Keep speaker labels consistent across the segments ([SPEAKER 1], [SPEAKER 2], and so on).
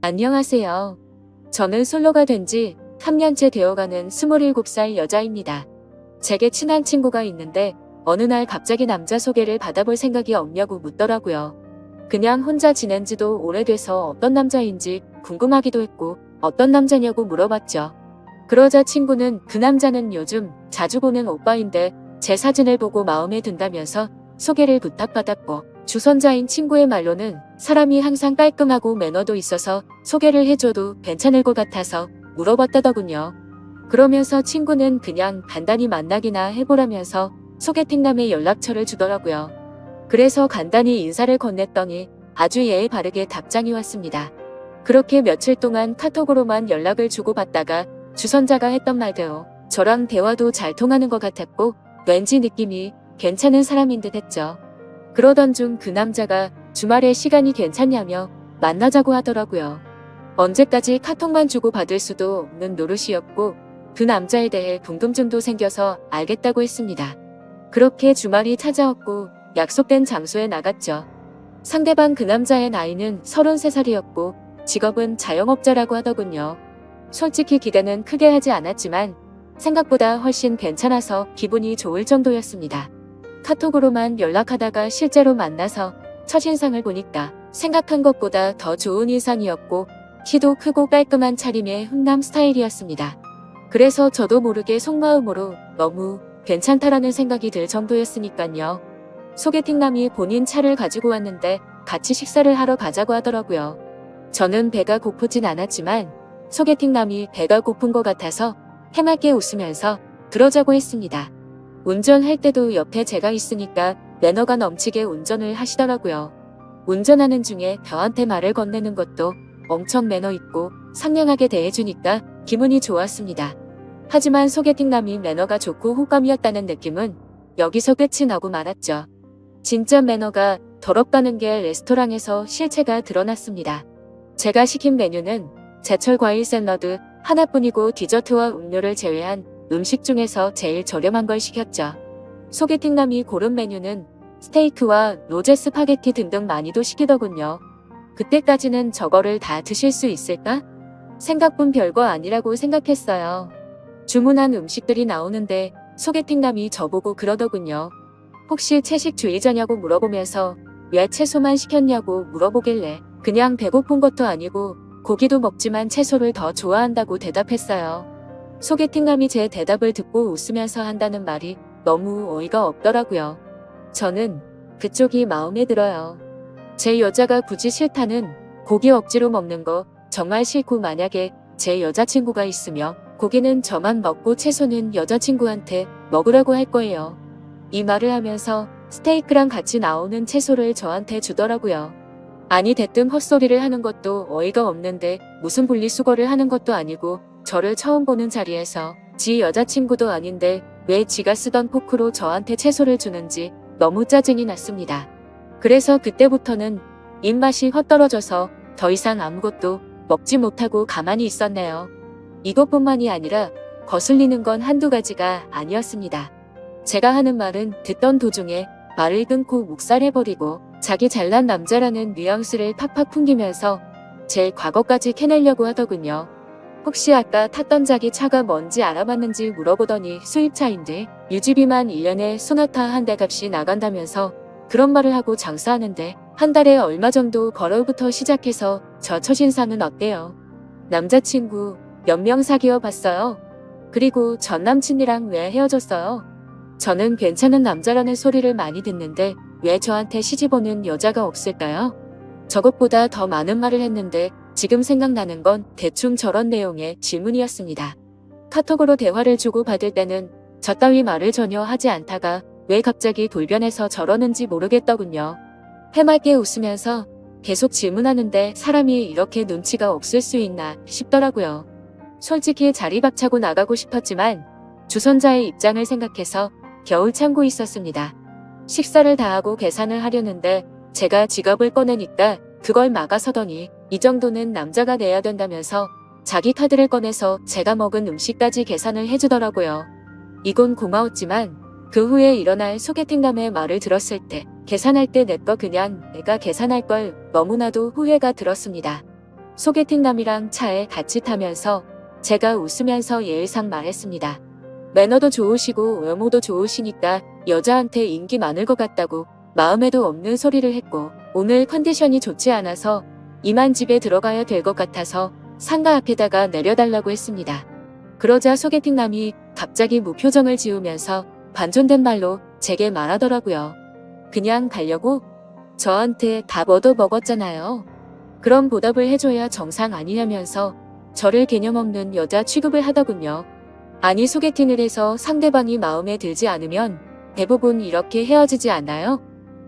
[SPEAKER 1] 안녕하세요. 저는 솔로가 된 지 3년째 되어가는 27살 여자입니다. 제게 친한 친구가 있는데 어느 날 갑자기 남자 소개를 받아볼 생각이 없냐고 묻더라고요. 그냥 혼자 지낸 지도 오래돼서 어떤 남자인지 궁금하기도 했고 어떤 남자냐고 물어봤죠. 그러자 친구는 그 남자는 요즘 자주 보는 오빠인데 제 사진을 보고 마음에 든다면서 소개를 부탁받았고, 주선자인 친구의 말로는 사람이 항상 깔끔하고 매너도 있어서 소개를 해줘도 괜찮을 것 같아서 물어봤다더군요. 그러면서 친구는 그냥 간단히 만나기나 해보라면서 소개팅남의 연락처를 주더라고요. 그래서 간단히 인사를 건넸더니 아주 예의 바르게 답장이 왔습니다. 그렇게 며칠 동안 카톡으로만 연락을 주고받다가 주선자가 했던 말대로 저랑 대화도 잘 통하는 것 같았고 왠지 느낌이 괜찮은 사람인 듯 했죠. 그러던 중 그 남자가 주말에 시간이 괜찮냐며 만나자고 하더라고요. 언제까지 카톡만 주고받을 수도 없는 노릇이었고 그 남자에 대해 궁금증도 생겨서 알겠다고 했습니다. 그렇게 주말이 찾아왔고 약속된 장소에 나갔죠. 상대방 그 남자의 나이는 33살이었고 직업은 자영업자라고 하더군요. 솔직히 기대는 크게 하지 않았지만 생각보다 훨씬 괜찮아서 기분이 좋을 정도였습니다. 카톡으로만 연락하다가 실제로 만나서 첫인상을 보니까 생각한 것보다 더 좋은 인상이었고 키도 크고 깔끔한 차림의 훈남 스타일이었습니다. 그래서 저도 모르게 속마음으로 너무 괜찮다라는 생각이 들 정도였으니까요. 소개팅남이 본인 차를 가지고 왔는데 같이 식사를 하러 가자고 하더라고요. 저는 배가 고프진 않았지만 소개팅남이 배가 고픈 것 같아서 해맑게 웃으면서 그러자고 했습니다. 운전할 때도 옆에 제가 있으니까 매너가 넘치게 운전을 하시더라고요. 운전하는 중에 저한테 말을 건네는 것도 엄청 매너 있고 상냥하게 대해주니까 기분이 좋았습니다. 하지만 소개팅남이 매너가 좋고 호감이었다는 느낌은 여기서 끝이 나고 말았죠. 진짜 매너가 더럽다는 게 레스토랑에서 실체가 드러났습니다. 제가 시킨 메뉴는 제철 과일 샐러드 하나뿐이고 디저트와 음료를 제외한 음식 중에서 제일 저렴한 걸 시켰죠. 소개팅남이 고른 메뉴는 스테이크와 로제 스파게티 등등 많이도 시키더군요. 그때까지는 저거를 다 드실 수 있을까? 생각뿐 별거 아니라고 생각했어요. 주문한 음식들이 나오는데 소개팅남이 저보고 그러더군요. 혹시 채식주의자냐고 물어보면서 왜 채소만 시켰냐고 물어보길래 그냥 배고픈 것도 아니고 고기도 먹지만 채소를 더 좋아한다고 대답했어요. 소개팅남이 제 대답을 듣고 웃으면서 한다는 말이 너무 어이가 없더라고요. 저는 그쪽이 마음에 들어요. 제 여자가 굳이 싫다는 고기 억지로 먹는 거 정말 싫고 만약에 제 여자친구가 있으며 고기는 저만 먹고 채소는 여자친구한테 먹으라고 할 거예요. 이 말을 하면서 스테이크랑 같이 나오는 채소를 저한테 주더라고요. 아니 대뜸 헛소리를 하는 것도 어이가 없는데 무슨 분리수거를 하는 것도 아니고 저를 처음 보는 자리에서 지 여자친구도 아닌데 왜 지가 쓰던 포크로 저한테 채소를 주는지 너무 짜증이 났습니다. 그래서 그때부터는 입맛이 헛떨어져서 더 이상 아무것도 먹지 못하고 가만히 있었네요. 이것뿐만이 아니라 거슬리는 건 한두 가지가 아니었습니다. 제가 하는 말은 듣던 도중에 말을 끊고 묵살해버리고 자기 잘난 남자라는 뉘앙스를 팍팍 풍기면서 제 과거까지 캐내려고 하더군요. 혹시 아까 탔던 자기 차가 뭔지 알아봤는지 물어보더니 수입차인데 유지비만 1년에 소나타 한 대 값이 나간다면서 그런 말을 하고 장사하는데 한 달에 얼마 정도 벌어부터 시작해서 저 첫인상은 어때요? 남자친구 몇 명 사귀어 봤어요? 그리고 전 남친이랑 왜 헤어졌어요? 저는 괜찮은 남자라는 소리를 많이 듣는데 왜 저한테 시집 오는 여자가 없을까요? 저것보다 더 많은 말을 했는데 지금 생각나는 건 대충 저런 내용의 질문이었습니다. 카톡으로 대화를 주고받을 때는 저 따위 말을 전혀 하지 않다가 왜 갑자기 돌변해서 저러는지 모르겠더군요. 해맑게 웃으면서 계속 질문하는데 사람이 이렇게 눈치가 없을 수 있나 싶더라고요. 솔직히 자리 박차고 나가고 싶었지만 주선자의 입장을 생각해서 겨울 참고 있었습니다. 식사를 다 하고 계산을 하려는데 제가 지갑을 꺼내니까 그걸 막아서더니 이 정도는 남자가 내야 된다면서 자기 카드를 꺼내서 제가 먹은 음식까지 계산을 해주더라고요. 이건 고마웠지만 그 후에 일어날 소개팅남의 말을 들었을 때 계산할 때 내 거 그냥 내가 계산할 걸 너무나도 후회가 들었습니다. 소개팅남이랑 차에 같이 타면서 제가 웃으면서 예의상 말했습니다. 매너도 좋으시고 외모도 좋으시니까 여자한테 인기 많을 것 같다고 마음에도 없는 소리를 했고, 오늘 컨디션이 좋지 않아서 이만 집에 들어가야 될 것 같아서 상가 앞에다가 내려달라고 했습니다. 그러자 소개팅남이 갑자기 무표정을 지으면서 반존된 말로 제게 말하더라고요. 그냥 가려고? 저한테 답 얻어먹었잖아요. 그런 보답을 해줘야 정상 아니냐면서 저를 개념 없는 여자 취급을 하더군요. 아니, 소개팅을 해서 상대방이 마음에 들지 않으면 대부분 이렇게 헤어지지 않나요?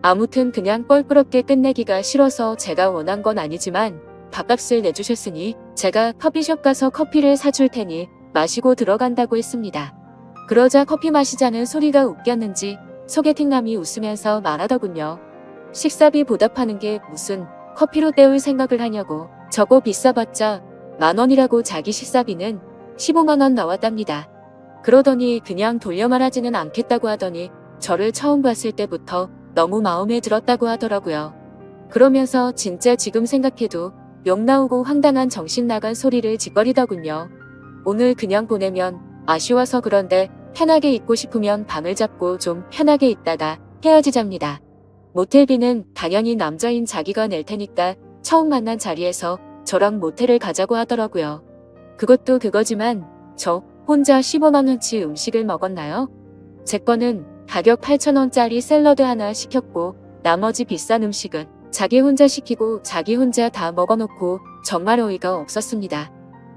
[SPEAKER 1] 아무튼 그냥 껄끄럽게 끝내기가 싫어서 제가 원한 건 아니지만 밥값을 내주셨으니 제가 커피숍 가서 커피를 사줄 테니 마시고 들어간다고 했습니다. 그러자 커피 마시자는 소리가 웃겼는지 소개팅남이 웃으면서 말하더군요. 식사비 보답하는 게 무슨 커피로 때울 생각을 하냐고. 저거 비싸봤자 10,000원이라고. 자기 식사비는 15만 원 나왔답니다. 그러더니 그냥 돌려 말하지는 않겠다고 하더니 저를 처음 봤을 때부터 너무 마음에 들었다고 하더라고요. 그러면서 진짜 지금 생각해도 욕 나오고 황당한 정신 나간 소리를 짓거리더군요. 오늘 그냥 보내면 아쉬워서 그런데 편하게 있고 싶으면 밤을 잡고 좀 편하게 있다가 헤어지잡니다. 모텔비는 당연히 남자인 자기가 낼 테니까 처음 만난 자리에서 저랑 모텔을 가자고 하더라고요. 그것도 그거지만 저 혼자 15만원치 음식을 먹었나요? 제 거는 가격 8,000원짜리 샐러드 하나 시켰고 나머지 비싼 음식은 자기 혼자 시키고 자기 혼자 다 먹어놓고 정말 어이가 없었습니다.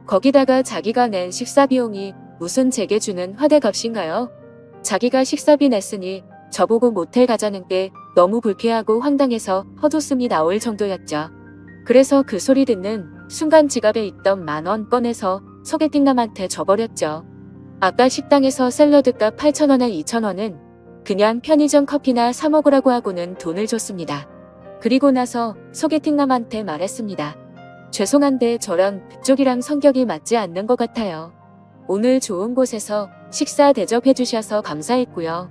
[SPEAKER 1] 거기다가 자기가 낸 식사 비용이 무슨 제게 주는 화대값인가요? 자기가 식사비 냈으니 저보고 모텔 가자는 게 너무 불쾌하고 황당해서 헛웃음이 나올 정도였죠. 그래서 그 소리 듣는 순간 지갑에 있던 10,000원 꺼내서 소개팅남한테 줘버렸죠. 아까 식당에서 샐러드값 8,000원에 2,000원은 그냥 편의점 커피나 사 먹으라고 하고는 돈을 줬습니다. 그리고 나서 소개팅남한테 말했습니다. 죄송한데 저랑 그쪽이랑 성격이 맞지 않는 것 같아요. 오늘 좋은 곳에서 식사 대접해주셔서 감사했고요.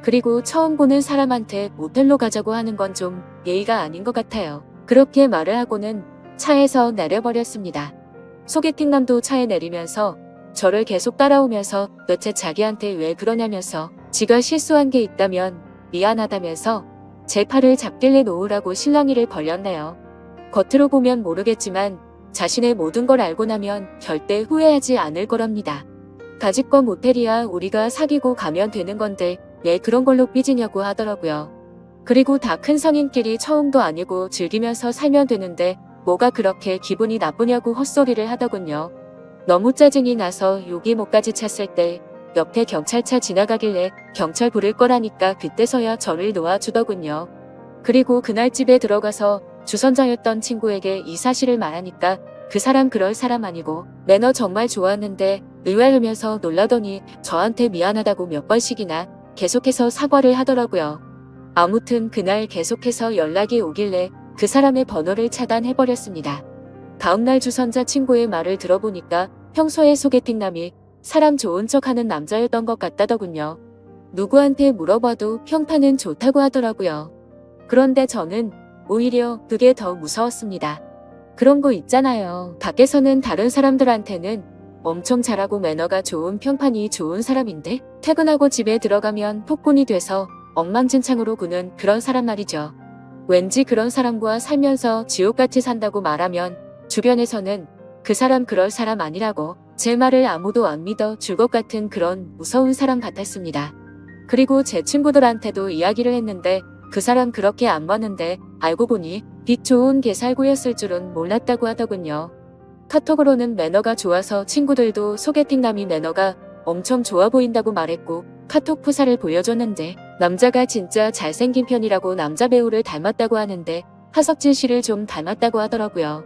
[SPEAKER 1] 그리고 처음 보는 사람한테 모텔로 가자고 하는 건 좀 예의가 아닌 것 같아요. 그렇게 말을 하고는 차에서 내려버렸습니다. 소개팅남도 차에 내리면서 저를 계속 따라오면서 도대체 자기한테 왜 그러냐면서 지가 실수한 게 있다면 미안하다면서 제 팔을 잡길래 놓으라고 실랑이를 벌였네요. 겉으로 보면 모르겠지만 자신의 모든 걸 알고 나면 절대 후회하지 않을 거랍니다. 가지껏 모텔이야 우리가 사귀고 가면 되는 건데 왜 그런 걸로 삐지냐고 하더라고요. 그리고 다 큰 성인끼리 처음도 아니고 즐기면서 살면 되는데 뭐가 그렇게 기분이 나쁘냐고 헛소리를 하더군요. 너무 짜증이 나서 욕이 목까지 찼을 때 옆에 경찰차 지나가길래 경찰 부를 거라니까 그때서야 저를 놓아주더군요. 그리고 그날 집에 들어가서 주선자였던 친구에게 이 사실을 말하니까 그 사람 그럴 사람 아니고 매너 정말 좋았는데 의아하면서 놀라더니 저한테 미안하다고 몇 번씩이나 계속해서 사과를 하더라고요. 아무튼 그날 계속해서 연락이 오길래 그 사람의 번호를 차단해버렸습니다. 다음날 주선자 친구의 말을 들어보니까 평소에 소개팅남이 사람 좋은 척하는 남자였던 것 같다더군요. 누구한테 물어봐도 평판은 좋다고 하더라고요. 그런데 저는 오히려 그게 더 무서웠습니다. 그런 거 있잖아요. 밖에서는 다른 사람들한테는 엄청 잘하고 매너가 좋은 평판이 좋은 사람인데 퇴근하고 집에 들어가면 폭군이 돼서 엉망진창으로 구는 그런 사람 말이죠. 왠지 그런 사람과 살면서 지옥같이 산다고 말하면 주변에서는 그 사람 그럴 사람 아니라고 제 말을 아무도 안 믿어 줄 것 같은 그런 무서운 사람 같았습니다. 그리고 제 친구들한테도 이야기를 했는데 그 사람 그렇게 안 봤는데 알고 보니 빚 좋은 개살구였을 줄은 몰랐다고 하더군요. 카톡으로는 매너가 좋아서 친구들도 소개팅남이 매너가 엄청 좋아 보인다고 말했고 카톡 프사를 보여줬는데 남자가 진짜 잘생긴 편이라고 남자 배우를 닮았다고 하는데 하석진 씨를 좀 닮았다고 하더라고요.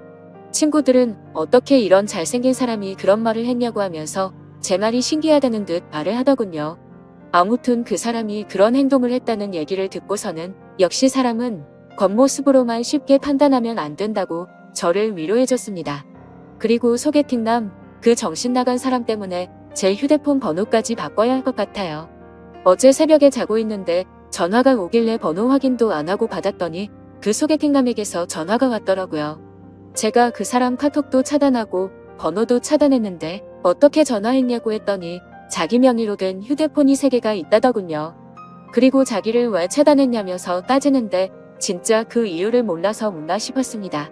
[SPEAKER 1] 친구들은 어떻게 이런 잘생긴 사람이 그런 말을 했냐고 하면서 제 말이 신기하다는 듯 말을 하더군요. 아무튼 그 사람이 그런 행동을 했다는 얘기를 듣고서는 역시 사람은 겉모습으로만 쉽게 판단하면 안 된다고 저를 위로해줬습니다. 그리고 소개팅남 그 정신나간 사람 때문에 제 휴대폰 번호까지 바꿔야 할 것 같아요. 어제 새벽에 자고 있는데 전화가 오길래 번호 확인도 안 하고 받았더니 그 소개팅남에게서 전화가 왔더라고요. 제가 그 사람 카톡도 차단하고 번호도 차단했는데 어떻게 전화했냐고 했더니 자기 명의로 된 휴대폰이 3개가 있다더군요. 그리고 자기를 왜 차단했냐면서 따지는데 진짜 그 이유를 몰라서 묻나 싶었습니다.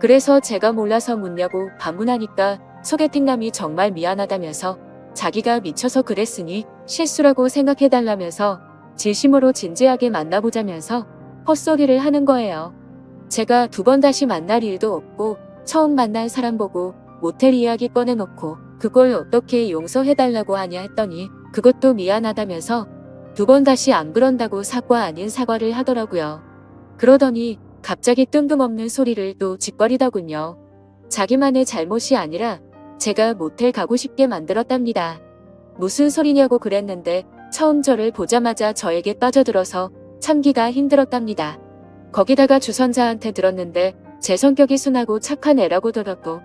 [SPEAKER 1] 그래서 제가 몰라서 묻냐고 반문하니까 소개팅남이 정말 미안하다면서 자기가 미쳐서 그랬으니 실수라고 생각해달라면서 진심으로 진지하게 만나보자면서 헛소리를 하는 거예요. 제가 2번 다시 만날 일도 없고 처음 만난 사람 보고 모텔 이야기 꺼내놓고 그걸 어떻게 용서해달라고 하냐 했더니 그것도 미안하다면서 2번 다시 안 그런다고 사과 아닌 사과를 하더라고요. 그러더니 갑자기 뜬금없는 소리를 또 짓거리더군요. 자기만의 잘못이 아니라 제가 모텔 가고 싶게 만들었답니다. 무슨 소리냐고 그랬는데 처음 저를 보자마자 저에게 빠져들어서 참기가 힘들었답니다. 거기다가 주선자한테 들었는데 제 성격이 순하고 착한 애라고 들었고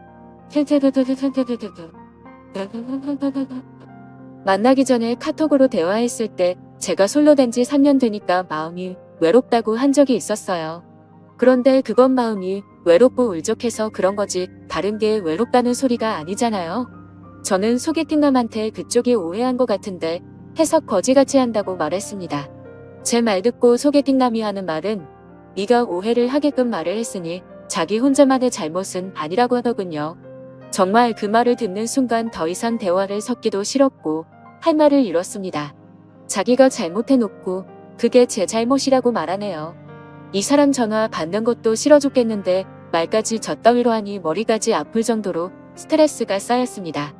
[SPEAKER 1] 만나기 전에 카톡으로 대화했을 때 제가 솔로 된 지 3년 되니까 마음이 외롭다고 한 적이 있었어요. 그런데 그건 마음이 외롭고 울적해서 그런 거지 다른 게 외롭다는 소리가 아니잖아요. 저는 소개팅남한테 그쪽이 오해한 것 같은데 해석 거지같이 한다고 말했습니다. 제 말 듣고 소개팅남이 하는 말은 네가 오해를 하게끔 말을 했으니 자기 혼자만의 잘못은 아니라고 하더군요. 정말 그 말을 듣는 순간 더 이상 대화를 섞기도 싫었고 할 말을 잃었습니다. 자기가 잘못해놓고 그게 제 잘못이라고 말하네요. 이 사람 전화 받는 것도 싫어 죽겠는데 말까지 젖더미로 하니 머리까지 아플 정도로 스트레스가 쌓였습니다.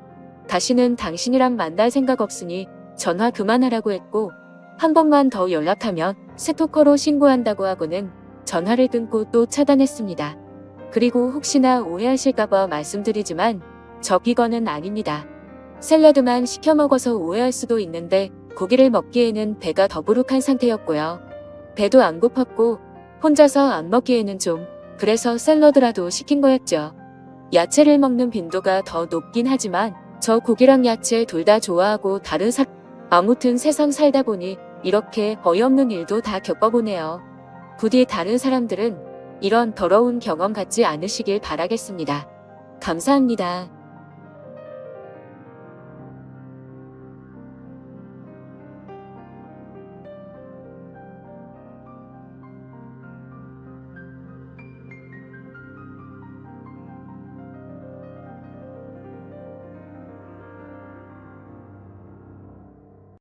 [SPEAKER 1] 다시는 당신이랑 만날 생각 없으니 전화 그만하라고 했고 한 번만 더 연락하면 스토커로 신고한다고 하고는 전화를 끊고 또 차단했습니다. 그리고 혹시나 오해하실까봐 말씀드리지만 저 비건은 아닙니다. 샐러드만 시켜 먹어서 오해할 수도 있는데 고기를 먹기에는 배가 더부룩한 상태였고요. 배도 안 고팠고 혼자서 안 먹기에는 좀 그래서 샐러드라도 시킨 거였죠. 야채를 먹는 빈도가 더 높긴 하지만 저 고기랑 야채 둘 다 좋아하고 다른 아무튼 세상 살다 보니 이렇게 어이없는 일도 다 겪어보네요. 부디 다른 사람들은 이런 더러운 경험 갖지 않으시길 바라겠습니다. 감사합니다.